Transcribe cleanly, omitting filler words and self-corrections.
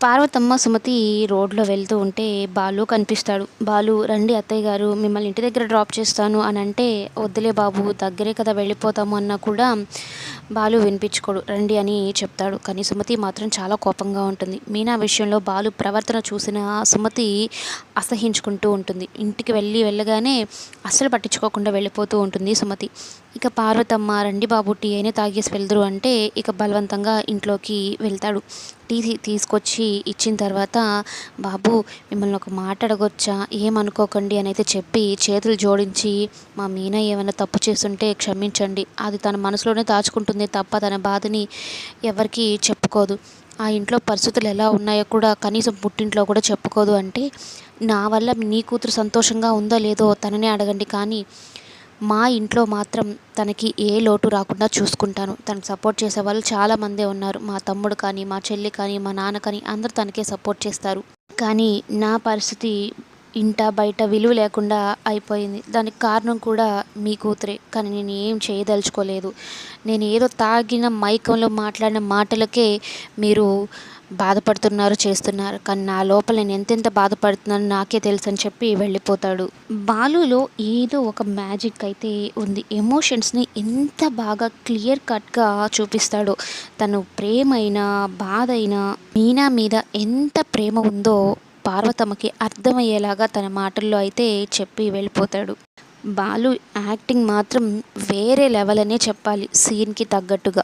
పార్వతమ్మ, సుమతి రోడ్లో వెళ్తూ ఉంటే బాలు కనిపిస్తాడు. బాలు, రండి అత్తయ్య గారు మిమ్మల్ని ఇంటి దగ్గర డ్రాప్ చేస్తాను అని అంటే, వద్దులే బాబు దగ్గరే కదా వెళ్ళిపోతాము అన్నా కూడా బాలు వినిపించుకోడు. రండి అని చెప్తాడు. కానీ సుమతి మాత్రం చాలా కోపంగా ఉంటుంది. మీనా విషయంలో బాలు ప్రవర్తన చూసిన సుమతి అసహించుకుంటూ ఉంటుంది. ఇంటికి వెళ్ళగానే అస్సలు పట్టించుకోకుండా వెళ్ళిపోతూ ఉంటుంది సుమతి. ఇక పార్వతమ్మ, రండి బాబు టీ అయినా తాగేసి వెళ్దురు అంటే ఇక బలవంతంగా ఇంట్లోకి వెళ్తాడు. టీ తీసుకొచ్చి ఇచ్చిన తర్వాత, బాబు మిమ్మల్ని ఒక మాట అడగొచ్చా, ఏమనుకోకండి అని అయితే చెప్పి చేతులు జోడించి, మా మీనా ఏమైనా తప్పు చేస్తుంటే క్షమించండి, అది తన మనసులోనే దాచుకుంటుంది తప్ప తన బాధని ఎవరికి చెప్పుకోదు, ఆ ఇంట్లో పరిస్థితులు ఎలా ఉన్నాయో కూడా కనీసం పుట్టింట్లో కూడా చెప్పుకోదు అంటే, నా వల్ల నీ కూతురు సంతోషంగా ఉందో లేదో తననే అడగండి, కానీ మా ఇంట్లో మాత్రం తనకి ఏ లోటు రాకుండా చూసుకుంటాను. తనకు సపోర్ట్ చేసేవాళ్ళు చాలామందే ఉన్నారు. మా తమ్ముడు కానీ, మా చెల్లి కానీ, మా నాన్న కానీ అందరూ తనకే సపోర్ట్ చేస్తారు. కానీ నా పరిస్థితి ఇంట బయట విలువ లేకుండా అయిపోయింది. దానికి కారణం కూడా మీ కూతురే. కానీ నేను ఏం చేయదలుచుకోలేదు. నేను ఏదో తాగిన మైకంలో మాట్లాడిన మాటలకే మీరు బాధపడుతున్నారు, చేస్తున్నారు. కానీ నా లోపల నేను ఎంతెంత బాధపడుతున్నానో నాకే తెలుసు అని చెప్పి వెళ్ళిపోతాడు. బాలులో ఏదో ఒక మ్యాజిక్ అయితే ఉంది. ఎమోషన్స్ని ఎంత బాగా క్లియర్ కట్గా చూపిస్తాడో. తను ప్రేమ అయినా బాధ అయినా మీనా మీద ఎంత ప్రేమ ఉందో పార్వతమ్మకి అర్థమయ్యేలాగా తన మాటల్లో అయితే చెప్పి వెళ్ళిపోతాడు. బాలు యాక్టింగ్ మాత్రం వేరే లెవెల్ అనే చెప్పాలి, సీన్కి తగ్గట్టుగా.